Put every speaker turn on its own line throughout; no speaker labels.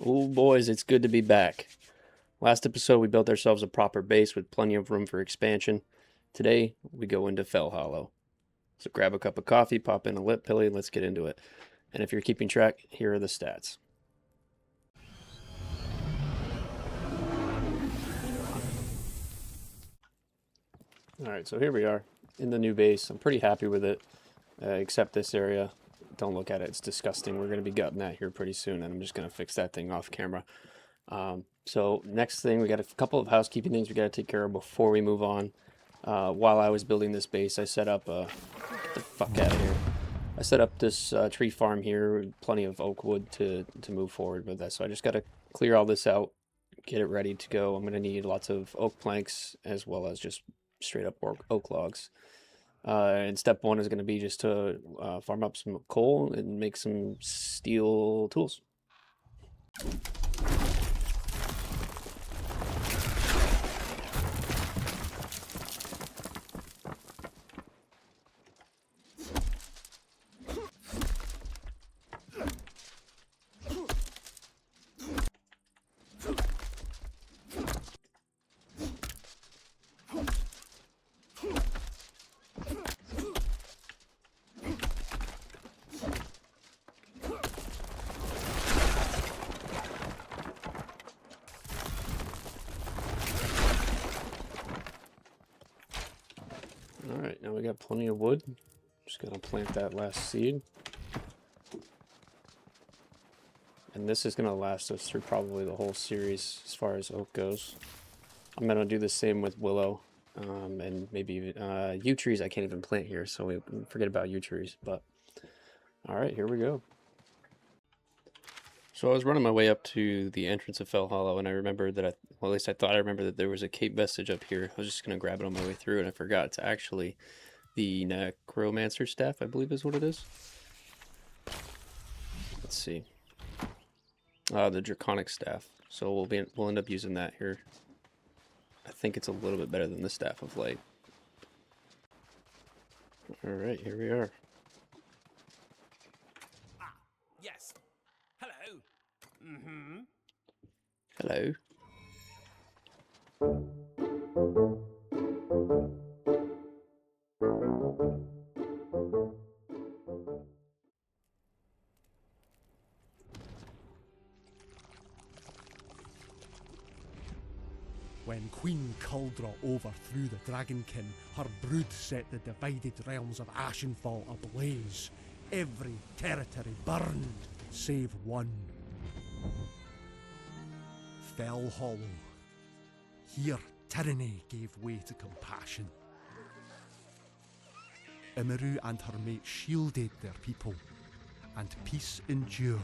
Oh boys, it's good to be back. Last episode we built ourselves a proper base with plenty of room for expansion. Today we go into Fellhollow. So grab a cup of coffee, pop in a lit pilly, and let's get into it. And if you're keeping track, here are the stats. Alright, so here we are in the new base. I'm pretty happy with it, except this area. Don't look at it, it's disgusting. We're going to be gutting that here pretty soon, and I'm just going to fix that thing off camera. So next thing, we got a couple of housekeeping things we got to take care of before we move on. While I was building this base, I set up get the fuck out of here. I set up this tree farm here, plenty of oak wood to move forward with that. So I just got to clear all this out, get it ready to go. I'm going to need lots of oak planks as well as just straight up oak logs. And step one is going to be just to farm up some coal and make some steel tools. Alright, now we got plenty of wood. Just gonna plant that last seed. And this is gonna last us through probably the whole series as far as oak goes. I'm gonna do the same with willow, and maybe even yew trees I can't even plant here, so we forget about yew trees, but alright, here we go. So I was running my way up to the entrance of Fellhollow, and I remembered that well, at least I thought I remembered that there was a cave vestige up here. I was just going to grab it on my way through, and I forgot. It's actually the necromancer staff, I believe is what it is. Let's see. The draconic staff. So we'll end up using that here. I think it's a little bit better than the staff of light. Alright, here we are.
Ah, yes. Hello. Mm-hmm.
Hello.
When Queen Kuldra overthrew the Dragonkin, her brood set the divided realms of Ashenfall ablaze. Every territory burned, save one. Fellhollow. Here, tyranny gave way to compassion. Imeru and her mate shielded their people, and peace endured.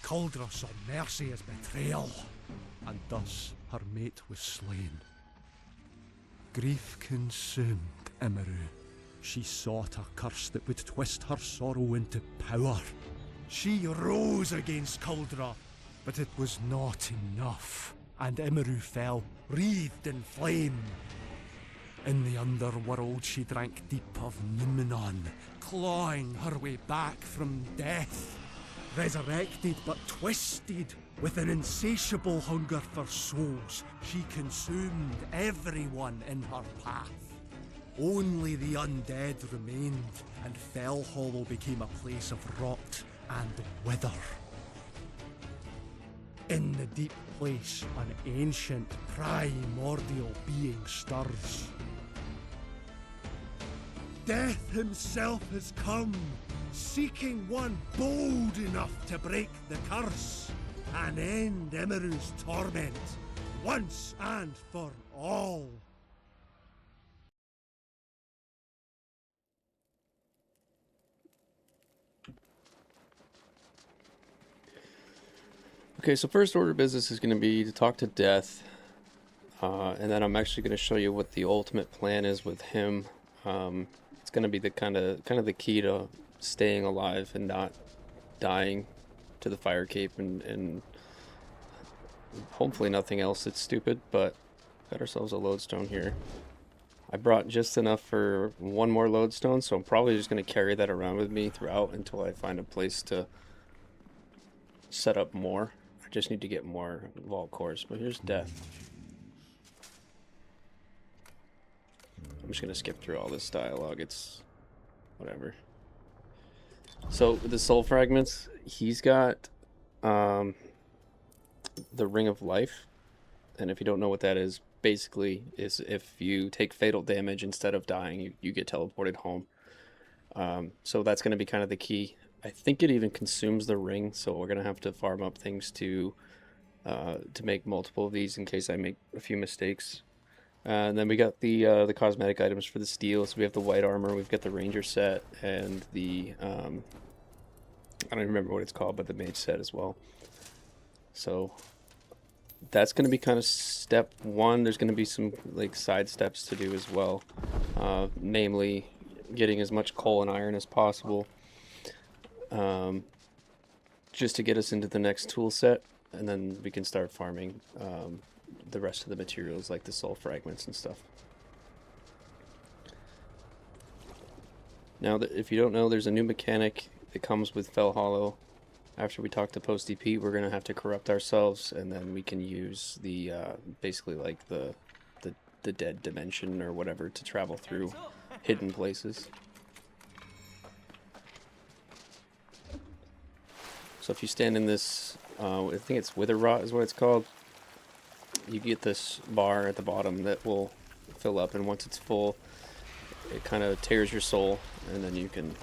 Kuldra saw mercy as betrayal, and thus her mate was slain. Grief consumed Imeru. She sought a curse that would twist her sorrow into power. She rose against Kuldra, but it was not enough, and Imeru fell, wreathed in flame. In the underworld she drank deep of Numenon, clawing her way back from death. Resurrected but twisted, with an insatiable hunger for souls, she consumed everyone in her path. Only the undead remained, and Fellhollow became a place of rot and wither. In the deep place, an ancient primordial being stirs. Death himself has come, seeking one bold enough to break the curse and end Imeru's torment once and for all.
Okay, so first order of business is going to be to talk to Death, and then I'm actually going to show you what the ultimate plan is with him. It's going to be the kind of the key to staying alive and not dying to the fire cape, and hopefully nothing else that's stupid. But got ourselves a lodestone here. I brought just enough for one more lodestone, so I'm probably just going to carry that around with me throughout until I find a place to set up more. I just need to get more vault cores. But here's death. I'm just gonna skip through all this dialogue. It's whatever. So with the soul fragments, he's got the Ring of Life, and if you don't know what that is, basically is if you take fatal damage instead of dying, you get teleported home. So that's going to be kind of the key. I think it even consumes the ring, so we're going to have to farm up things to make multiple of these in case I make a few mistakes. And then we got the cosmetic items for the steel. So we have the white armor, we've got the ranger set, and the I don't even remember what it's called, but the mage set as well. So that's going to be kind of step one. There's going to be some like side steps to do as well, namely getting as much coal and iron as possible, just to get us into the next tool set, and then we can start farming the rest of the materials like the soul fragments and stuff. Now, if you don't know, there's a new mechanic that comes with Fellhollow. After we talk to Post DP, we're gonna have to corrupt ourselves, and then we can use the basically like the dead dimension or whatever to travel through hidden places. So if you stand in this, I think it's Wither Rot is what it's called. You get this bar at the bottom that will fill up, and once it's full, it kind of tears your soul, and then you can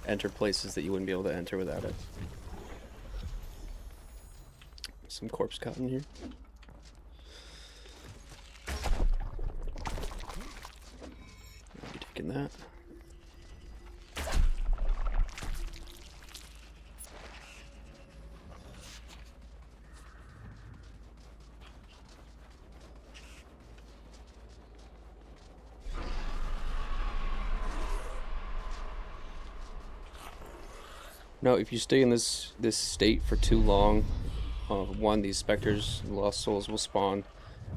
enter places that you wouldn't be able to enter without it. Some corpse cotton here. I'll be taking that. Now, if you stay in this state for too long, one, these specters, lost souls will spawn,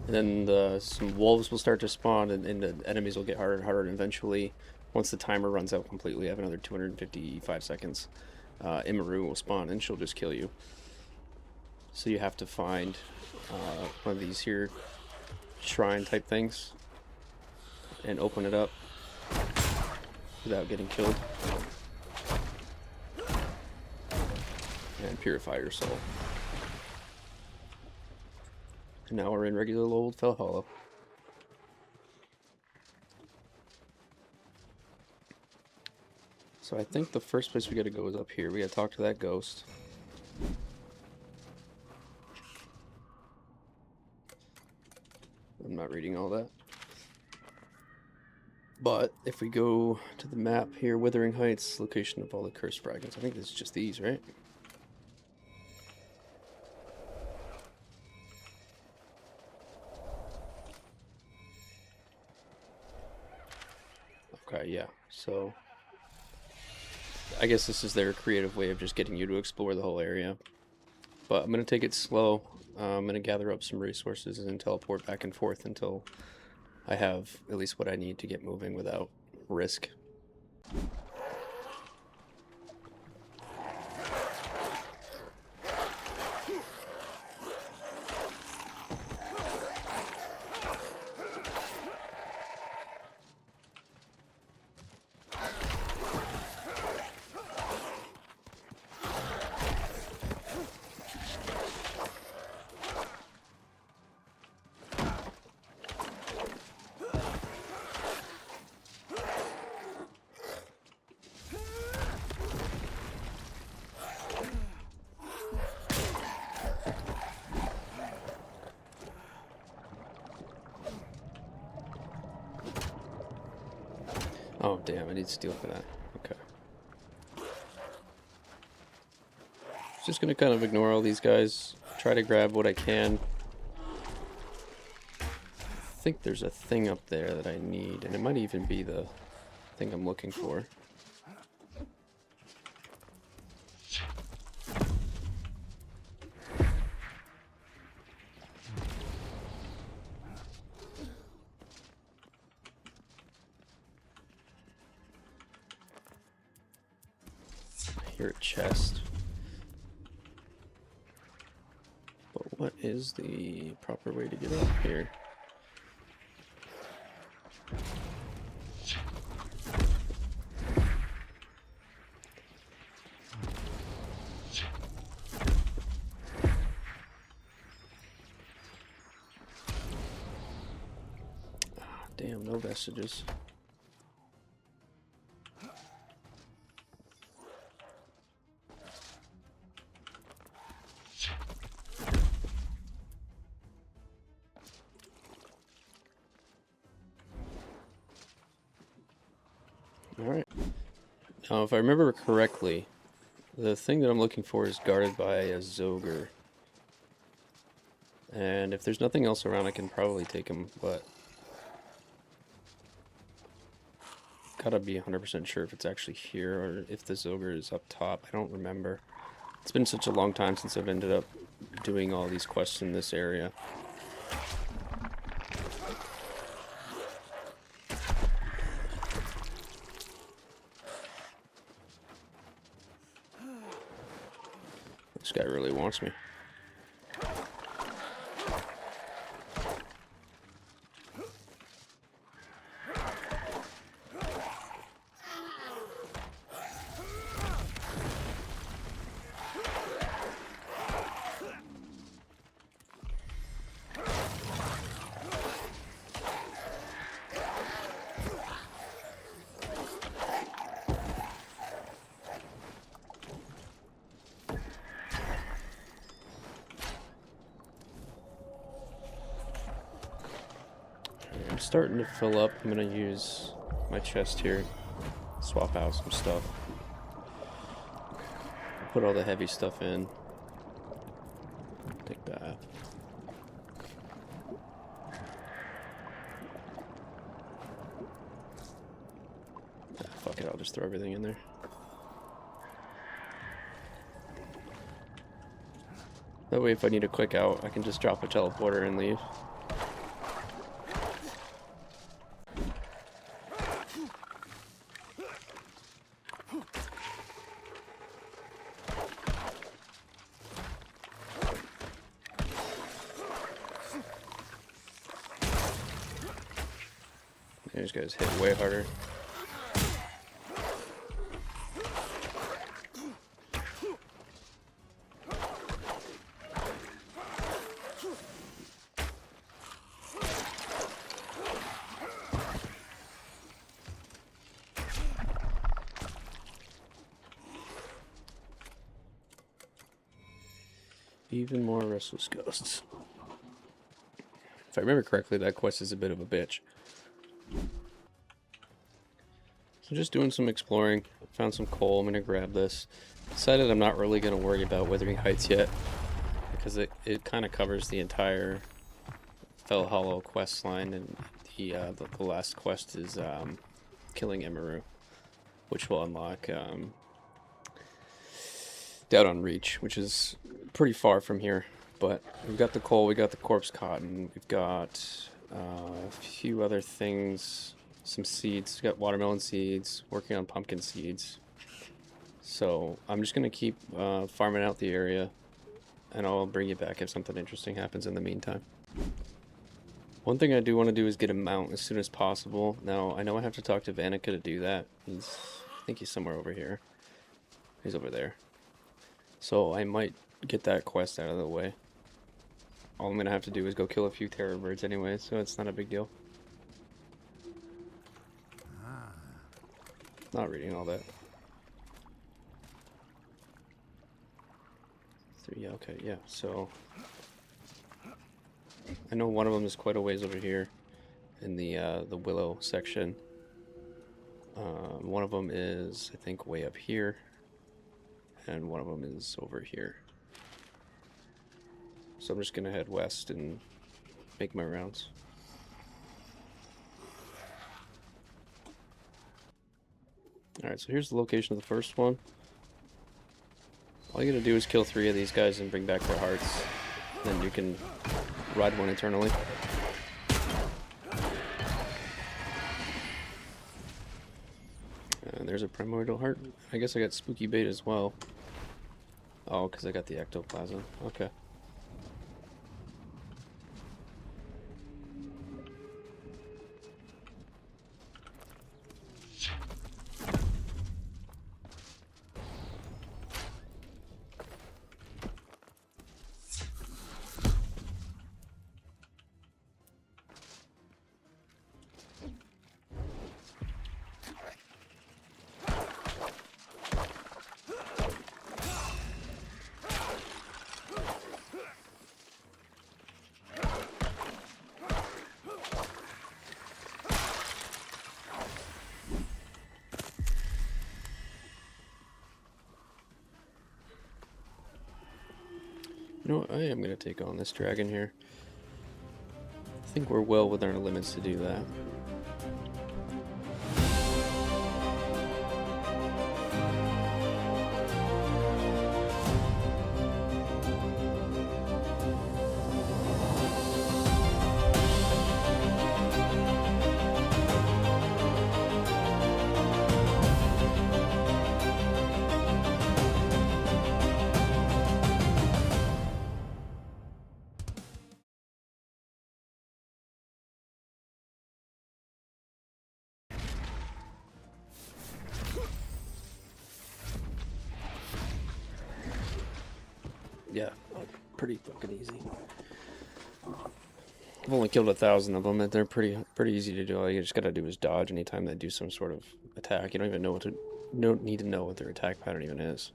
and then some wolves will start to spawn, and the enemies will get harder and harder, and eventually, once the timer runs out completely, I have another 255 seconds, Immaru will spawn, and she'll just kill you. So you have to find one of these here shrine type things, and open it up without getting killed. And purify your soul. And now we're in regular old Fellhollow. So I think the first place we gotta go is up here. We gotta talk to that ghost. I'm not reading all that. But if we go to the map here, Withering Heights, location of all the cursed fragments. I think this is just these, right? Okay, yeah, so I guess this is their creative way of just getting you to explore the whole area. But I'm going to take it slow. I'm going to gather up some resources and teleport back and forth until I have at least what I need to get moving without risk. Oh damn, I need steel for that. Okay. Just gonna kind of ignore all these guys, try to grab what I can. I think there's a thing up there that I need, and it might even be the thing I'm looking for. I hear a chest. What is the proper way to get up here? Damn, no vestiges. Alright. Now, if I remember correctly, the thing that I'm looking for is guarded by a Zogre. And if there's nothing else around, I can probably take him, but gotta be 100% sure if it's actually here or if the Zogre is up top. I don't remember. It's been such a long time since I've ended up doing all these quests in this area. This guy really wants me. I'm starting to fill up. I'm going to use my chest here, swap out some stuff. Put all the heavy stuff in. Take that. Fuck it, I'll just throw everything in there. That way if I need a quick out, I can just drop a teleporter and leave. These guys hit way harder. Even more restless ghosts. If I remember correctly, that quest is a bit of a bitch. So just doing some exploring, found some coal, I'm going to grab this. Decided I'm not really going to worry about Withering Heights yet, because it kind of covers the entire Fellhollow quest line, and the last quest is killing Emiru, which will unlock Down on Reach, which is pretty far from here. But we've got the coal, we got the corpse cotton, we've got a few other things. Some seeds, got watermelon seeds, working on pumpkin seeds. So I'm just going to keep farming out the area, and I'll bring you back if something interesting happens in the meantime. One thing I do want to do is get a mount as soon as possible. Now, I know I have to talk to Vanica to do that. I think he's somewhere over here. He's over there. So I might get that quest out of the way. All I'm going to have to do is go kill a few terror birds anyway, so it's not a big deal. Not reading all that. Yeah, okay, yeah, so I know one of them is quite a ways over here in the willow section. One of them is, I think, way up here, and one of them is over here. So I'm just gonna head west and make my rounds. Alright, so here's the location of the first one. All you gotta do is kill 3 of these guys and bring back their hearts. Then you can ride one eternally. And there's a primordial heart. I guess I got spooky bait as well. Oh, because I got the ectoplasm. Okay. You know what? I am going to take on this dragon here. I think we're well within our limits to do that. Yeah, pretty fucking easy. I've only killed 1,000 of them, and they're pretty easy to do. All you just gotta do is dodge anytime they do some sort of attack. You don't even know what to, don't need to know what their attack pattern even is.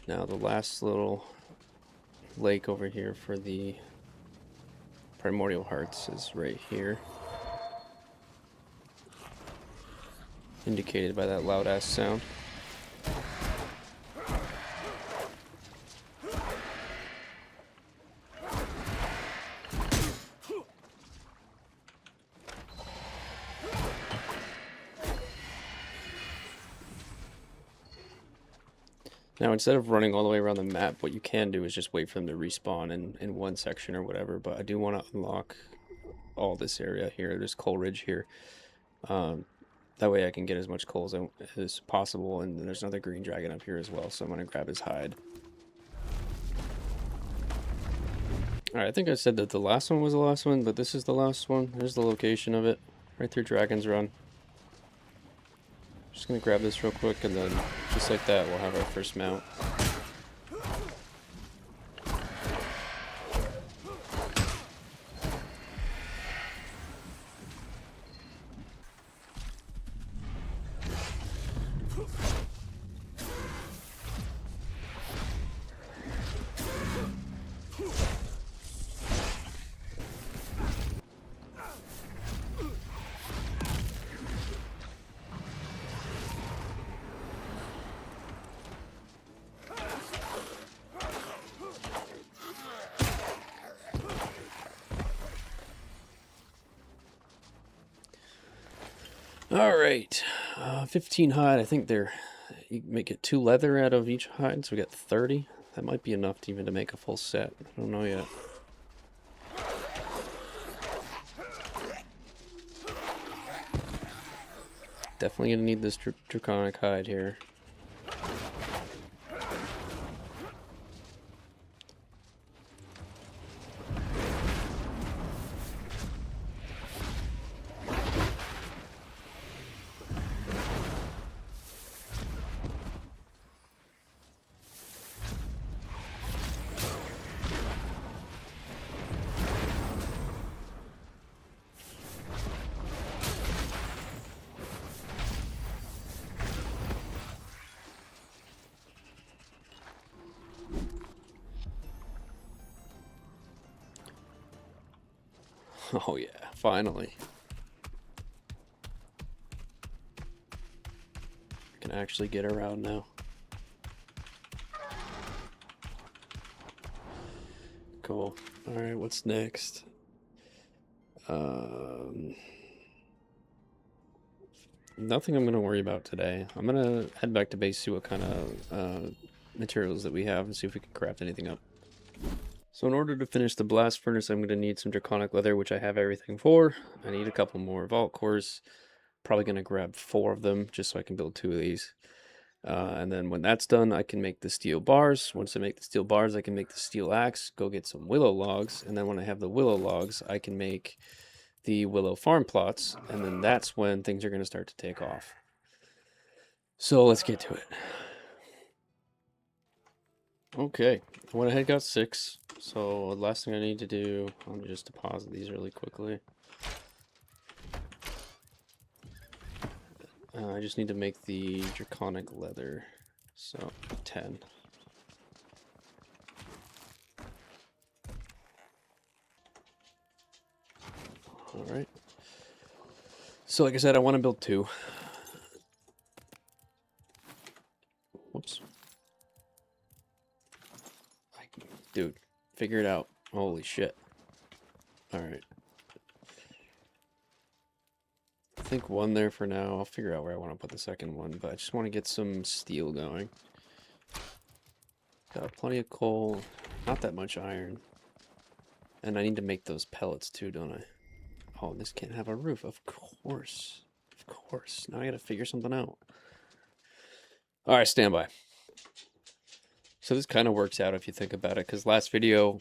Now the last little lake over here for the primordial hearts is right here, indicated by that loud ass sound. Now, instead of running all the way around the map, what you can do is just wait for them to respawn in one section or whatever, but I do want to unlock all this area here, this coal ridge here. That way I can get as much coal as possible, and there's another green dragon up here as well, so I'm going to grab his hide. Alright, I think I said that the last one was the last one, but this is the last one. There's the location of it, right through Dragon's Run. Just gonna grab this real quick, and then just like that we'll have our first mount. Alright, 15 hide. I think you make it 2 leather out of each hide, so we got 30. That might be enough to even to make a full set. I don't know yet. Definitely gonna need this draconic hide here. Oh yeah, finally. I can actually get around now. Cool. Alright, what's next? Nothing I'm going to worry about today. I'm going to head back to base, see what kind of materials that we have, and see if we can craft anything up. So in order to finish the blast furnace, I'm going to need some draconic leather, which I have everything for. I need a couple more vault cores. Probably going to grab 4 of them, just so I can build 2 of these. And then when that's done, I can make the steel bars. Once I make the steel bars, I can make the steel axe, go get some willow logs. And then when I have the willow logs, I can make the willow farm plots. And then that's when things are going to start to take off. So let's get to it. Okay, I went ahead, got 6. So the last thing I need to do, let me just deposit these really quickly. I just need to make the draconic leather, so 10. Alright. So like I said, I want to build 2. Whoops. Dude, figure it out. Holy shit. Alright. I think one there for now. I'll figure out where I want to put the second one, but I just want to get some steel going. Got plenty of coal, not that much iron. And I need to make those pellets too, don't I? Oh, this can't have a roof. Of course. Of course. Now I gotta figure something out. Alright, stand by. So this kind of works out if you think about it, because last video,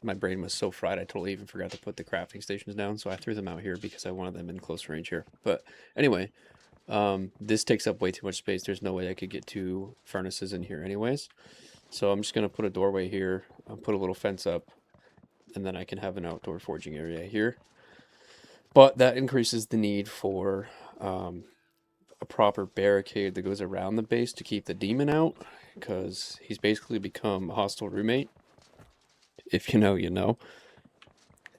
my brain was so fried, I totally even forgot to put the crafting stations down, so I threw them out here because I wanted them in close range here. But anyway, this takes up way too much space. There's no way I could get 2 furnaces in here anyways. So I'm just going to put a doorway here, put a little fence up, and then I can have an outdoor forging area here. But that increases the need for a proper barricade that goes around the base to keep the demon out, because he's basically become a hostile roommate. If you know, you know.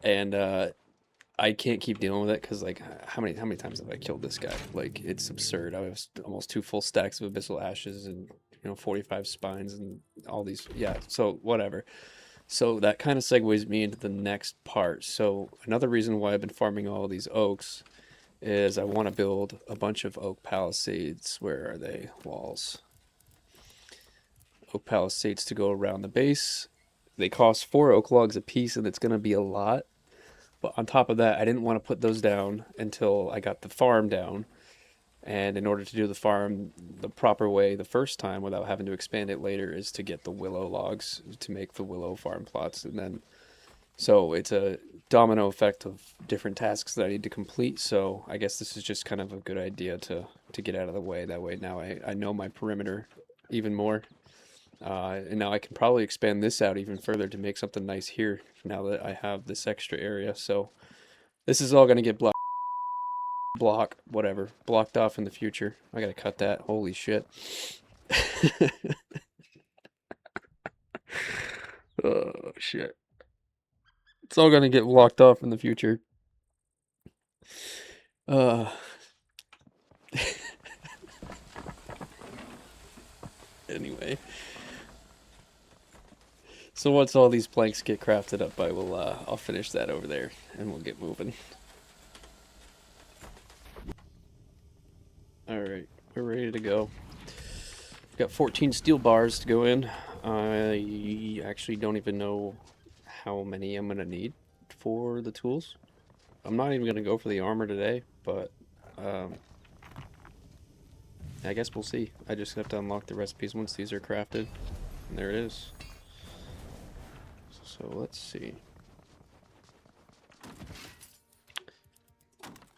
And I can't keep dealing with it because, like, how many times have I killed this guy? Like, it's absurd. I have almost 2 full stacks of abyssal ashes and 45 spines and all these. Yeah, so whatever. So that kind of segues me into the next part. So another reason why I've been farming all these oaks is I want to build a bunch of oak palisades. Where are they? Walls. Oak palisades to go around the base. They cost 4 oak logs a piece, and it's going to be a lot. But on top of that, I didn't want to put those down until I got the farm down. And in order to do the farm the proper way the first time without having to expand it later is to get the willow logs to make the willow farm plots. And then, so it's a domino effect of different tasks that I need to complete. So I guess this is just kind of a good idea to get out of the way. That way now I know my perimeter even more. And now I can probably expand this out even further to make something nice here now that I have this extra area. So this is all going to get blocked off in the future. I got to cut that. Holy shit. Oh, shit. It's all going to get blocked off in the future. Anyway. So once all these planks get crafted up, I'll finish that over there, and we'll get moving. Alright, we're ready to go. Got 14 steel bars to go in. I actually don't even know how many I'm going to need for the tools. I'm not even going to go for the armor today, but I guess we'll see. I just have to unlock the recipes once these are crafted. And there it is. So let's see.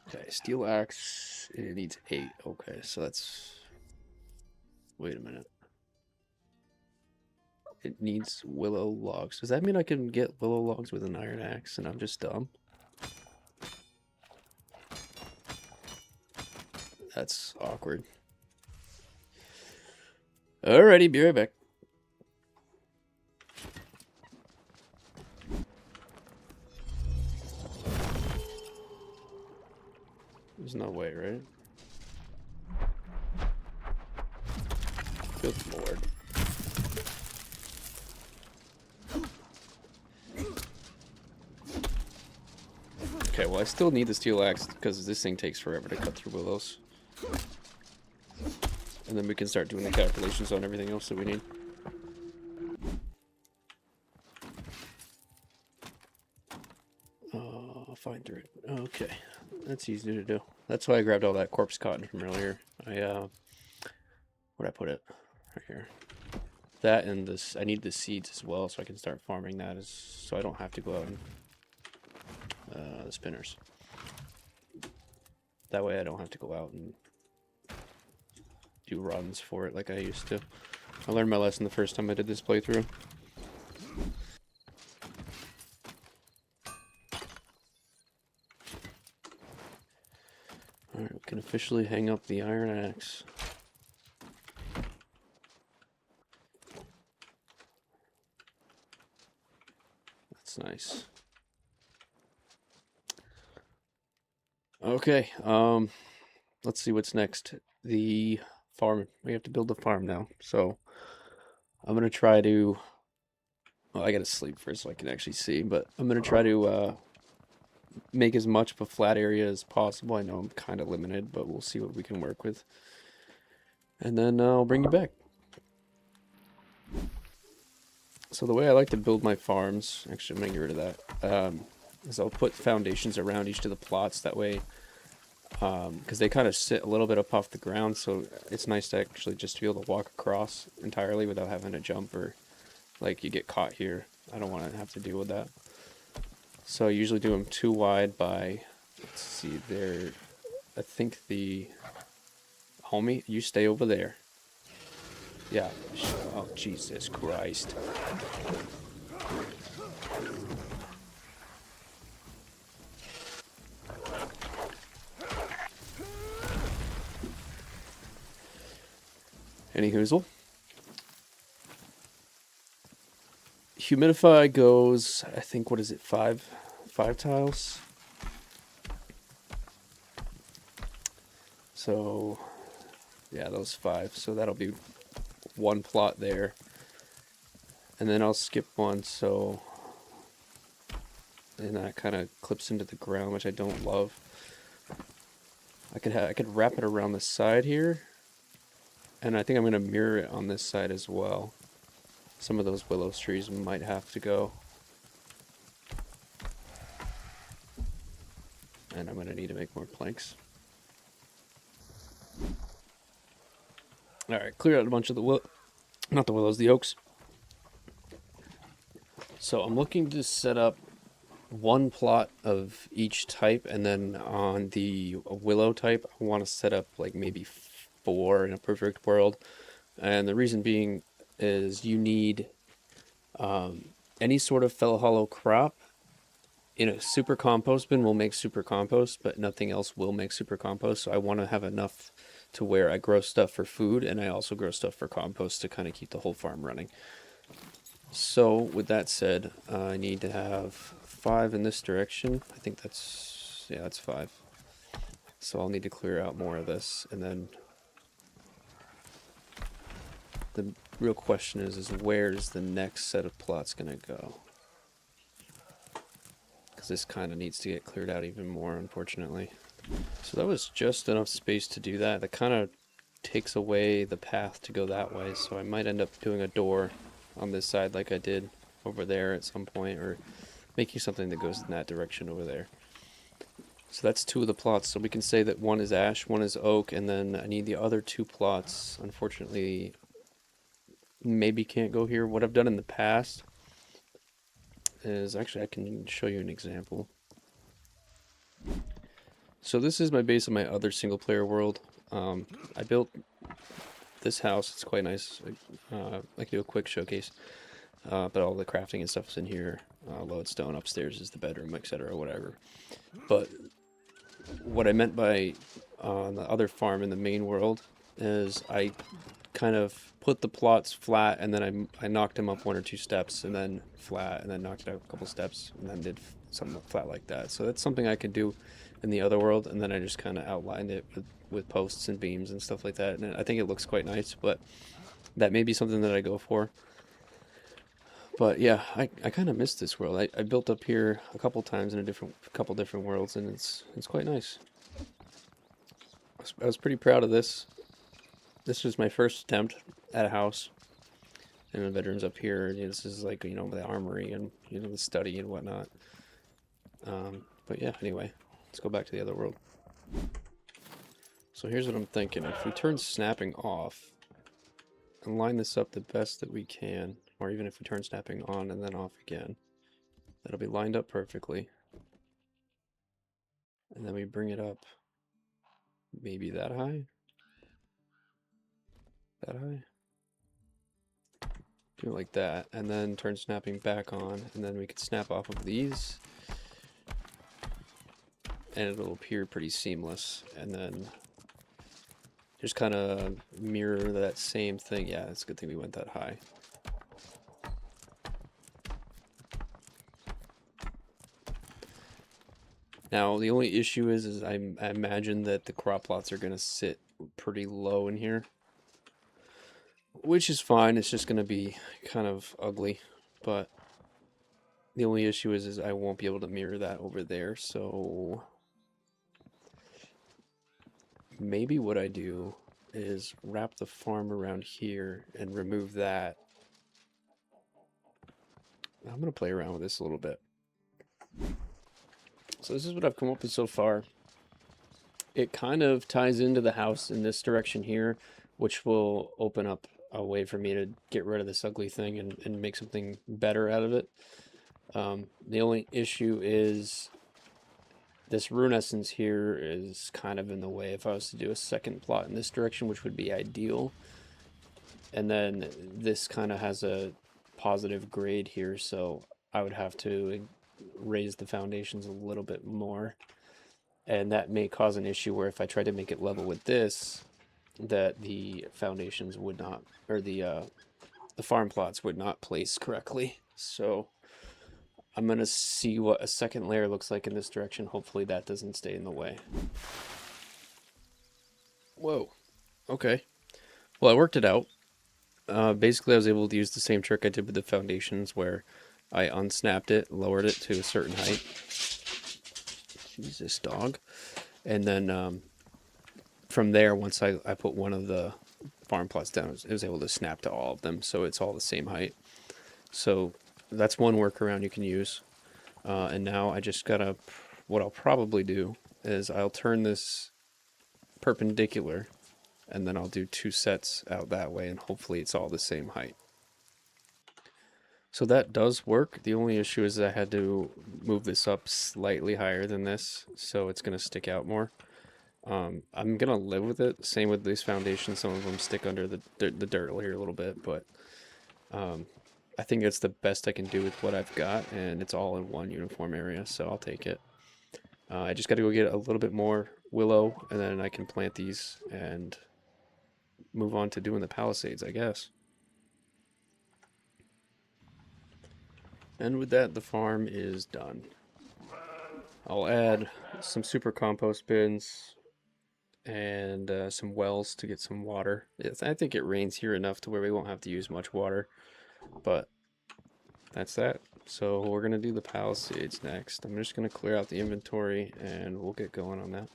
Okay, steel axe, it needs 8. Okay, so that's... Wait a minute. It needs willow logs. Does that mean I can get willow logs with an iron axe and I'm just dumb? That's awkward. Alrighty, be right back. There's no way, right? Good lord. Okay, well I still need the steel axe because this thing takes forever to cut through willows. And then we can start doing the calculations on everything else that we need. I'll find through it. Okay, that's easy to do. That's why I grabbed all that corpse cotton from earlier. Where'd I put it? Right here. That and this, I need the seeds as well so I can start farming that, so I don't have to go out and the spinners. That way I don't have to go out and do runs for it like I used to. I learned my lesson the first time I did this playthrough. Alright, we can officially hang up the iron axe. That's nice. Okay, let's see what's next. The farm. We have to build a farm now, so I'm gonna try to Well, I gotta sleep first so I can actually see, but I'm gonna try to make as much of a flat area as possible. I know I'm kind of limited, but we'll see what we can work with. And then I'll bring you back. So the way I like to build my farms, actually I'm gonna get rid of that, is I'll put foundations around each of the plots. That way, because they kind of sit a little bit up off the ground, so it's nice to actually just be able to walk across entirely without having to jump or like you get caught here. I don't want to have to deal with that. So I usually do them 2 wide by, let's see, there, I think the, homie, you stay over there. Yeah, oh Jesus Christ. Any hoozle. Humidify goes, I think, what is it, 5 tiles? So, yeah, those 5. So that'll be 1 plot there. And then I'll skip 1, so... And that kind of clips into the ground, which I don't love. I could wrap it around the side here. And I think I'm going to mirror it on this side as well. Some of those willow trees might have to go. And I'm going to need to make more planks. Alright, clear out a bunch of the not the willows, the oaks. So I'm looking to set up 1 plot of each type, and then on the willow type, I want to set up like maybe 4 in a perfect world. And the reason being is you need any sort of Fellhollow crop in a super compost bin will make super compost, but nothing else will make super compost. So I want to have enough to where I grow stuff for food, and I also grow stuff for compost to kind of keep the whole farm running. So with that said, I need to have 5 in this direction. I think that's, yeah, that's 5. So I'll need to clear out more of this, and then the real question is where's the next set of plots gonna go? Because this kind of needs to get cleared out even more, unfortunately. So that was just enough space to do that. That kind of takes away the path to go that way, so I might end up doing a door on this side like I did over there at some point, or making something that goes in that direction over there. So that's 2 of the plots. So we can say that 1 is ash, 1 is oak, and then I need the other 2 plots. Unfortunately, maybe can't go here. What I've done in the past is, actually I can show you an example. So this is my base of my other single player world. I built this house. It's quite nice. I can do a quick showcase. But all the crafting and stuff is in here. Lodestone upstairs is the bedroom, etc., whatever. But what I meant by on the other farm in the main world is I kind of put the plots flat, and then I knocked them up 1 or 2 steps, and then flat, and then knocked it out a couple steps, and then did something flat like that. So that's something I could do in the other world, and then I just kind of outlined it with posts and beams and stuff like that. And I think it looks quite nice, but that may be something that I go for. But yeah, I kind of missed this world. I built up here a couple times in a couple different worlds, and it's quite nice. I was pretty proud of this. This was my first attempt at a house, and the bedroom's up here. You know, this is like, you know, the armory and, you know, the study and whatnot. But yeah, anyway, let's go back to the other world. So here's what I'm thinking. If we turn snapping off and line this up the best that we can, or even if we turn snapping on and then off again, that'll be lined up perfectly. And then we bring it up maybe that high. That high. Do it like that, and then turn snapping back on, and then we could snap off of these, and it'll appear pretty seamless. And then just kind of mirror that same thing. Yeah, it's a good thing we went that high. Now the only issue is I imagine that the crop plots are going to sit pretty low in here, which is fine. It's just going to be kind of ugly, but The only issue is I won't be able to mirror that over there, so maybe what I do is wrap the farm around here and remove that. I'm going to play around with this a little bit. So this is what I've come up with so far. It kind of ties into the house in this direction here, which will open up a way for me to get rid of this ugly thing and make something better out of it. The only issue is this rune essence here is kind of in the way if I was to do a second plot in this direction, which would be ideal. And then this kind of has a positive grade here, so I would have to raise the foundations a little bit more. And that may cause an issue where if I tried to make it level with this, that the foundations would not, or the farm plots would not place correctly. So I'm going to see what a second layer looks like in this direction. Hopefully that doesn't stay in the way. Whoa. Okay. Well, I worked it out. Basically, I was able to use the same trick I did with the foundations where I unsnapped it, lowered it to a certain height. Jesus, dog. And then from there, once I put one of the farm plots down, it was able to snap to all of them, so it's all the same height. So that's one workaround you can use. And now I just gotta, what I'll probably do is I'll turn this perpendicular, and then I'll do 2 sets out that way, and hopefully it's all the same height. So that does work. The only issue is I had to move this up slightly higher than this, so it's going to stick out more. I'm going to live with it. Same with these foundations. Some of them stick under the dirt here a little bit, but I think it's the best I can do with what I've got, and it's all in one uniform area, so I'll take it. I just got to go get a little bit more willow, and then I can plant these and move on to doing the palisades, I guess. And with that, the farm is done. I'll add some super compost bins and some wells to get some water. I think it rains here enough to where we won't have to use much water, but that's that. So we're going to do the palisades next. I'm just going to clear out the inventory and we'll get going on that.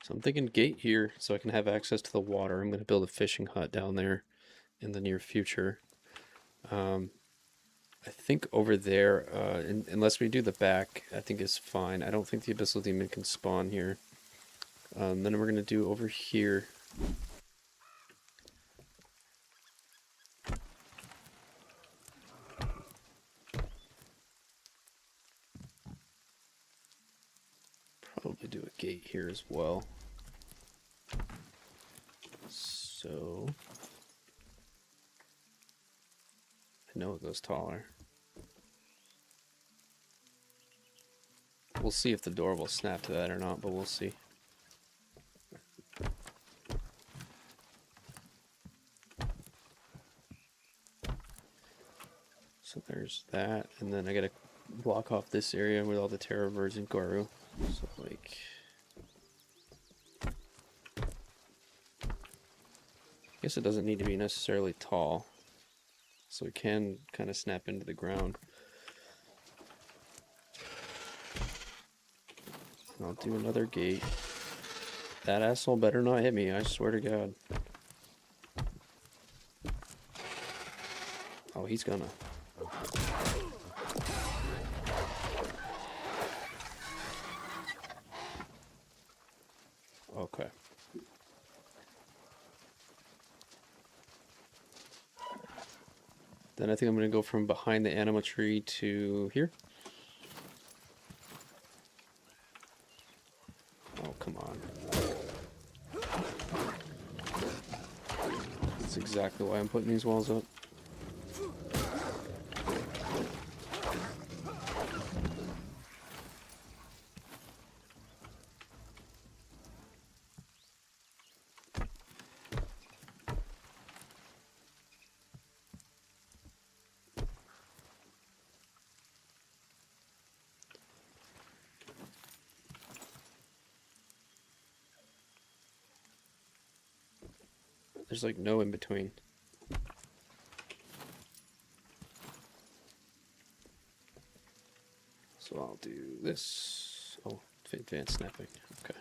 So I'm thinking gate here so I can have access to the water. I'm going to build a fishing hut down there in the near future. I think over there, unless we do the back, I think it's fine. I don't think the Abyssal Demon can spawn here. Then we're going to do over here. Probably do a gate here as well. So I know it goes taller. We'll see if the door will snap to that or not, but we'll see. So there's that, and then I gotta block off this area with all the Terror Birds and Goru. So like, I guess it doesn't need to be necessarily tall, so it can kind of snap into the ground. And I'll do another gate. That asshole better not hit me, I swear to God. Oh, he's gonna. Okay. Then I think I'm going to go from behind the anima tree to here. Oh, come on. That's exactly why I'm putting these walls up. There's like no in between. So I'll do this. Oh, advanced snapping. Okay.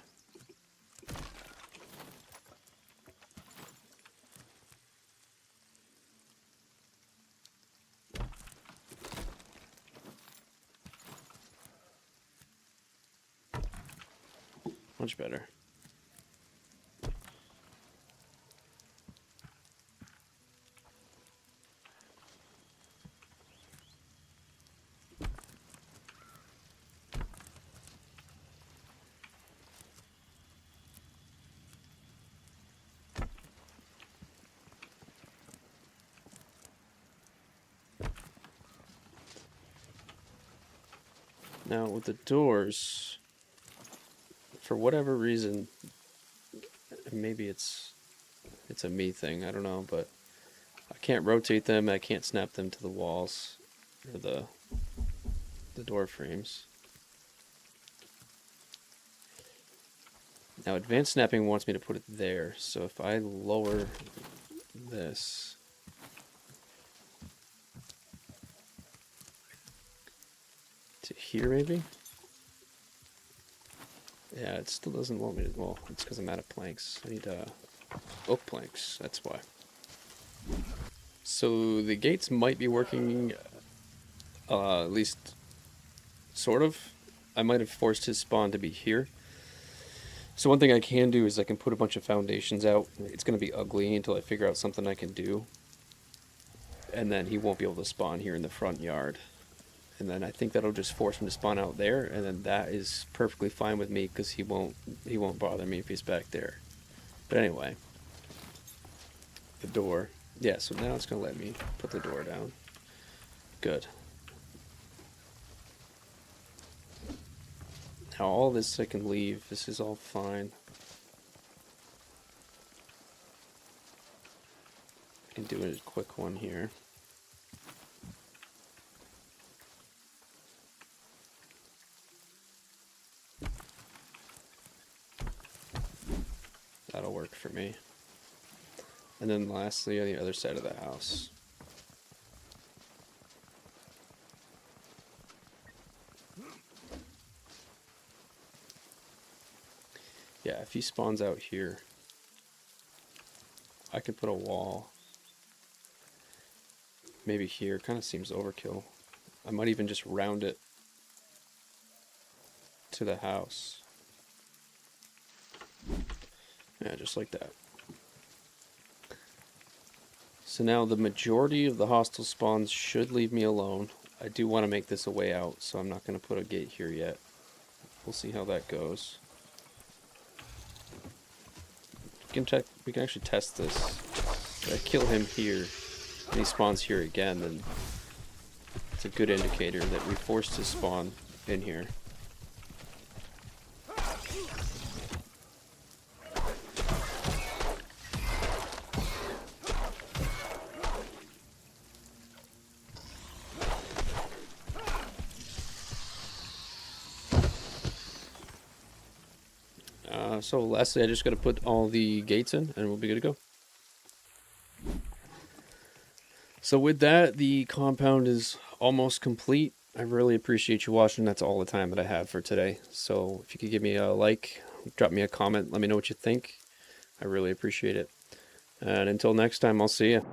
Much better. Now with the doors, for whatever reason, maybe it's a me thing, I don't know, but I can't rotate them, I can't snap them to the walls or the door frames. Now advanced snapping wants me to put it there, so if I lower this, to here maybe? Yeah, it still doesn't want me to, well, it's because I'm out of planks. I need oak planks, that's why. So the gates might be working, at least sort of. I might have forced his spawn to be here. So one thing I can do is I can put a bunch of foundations out. It's going to be ugly until I figure out something I can do. And then he won't be able to spawn here in the front yard. And then I think that'll just force him to spawn out there, and then that is perfectly fine with me because he won't bother me if he's back there. But anyway, the door. Yeah, so now it's gonna let me put the door down. Good. Now all this I can leave. This is all fine. I can do a quick one here. That'll work for me. And then lastly, on the other side of the house. Yeah, if he spawns out here, I could put a wall. Maybe here, kind of seems overkill. I might even just round it to the house. Yeah, just like that. So now the majority of the hostile spawns should leave me alone. I do want to make this a way out, so I'm not going to put a gate here yet. We'll see how that goes. We can actually test this. If I kill him here, and he spawns here again, then it's a good indicator that we forced his spawn in here. So lastly, I just got to put all the gates in and we'll be good to go. So with that, the compound is almost complete. I really appreciate you watching. That's all the time that I have for today. So if you could give me a like, drop me a comment, let me know what you think. I really appreciate it. And until next time, I'll see you.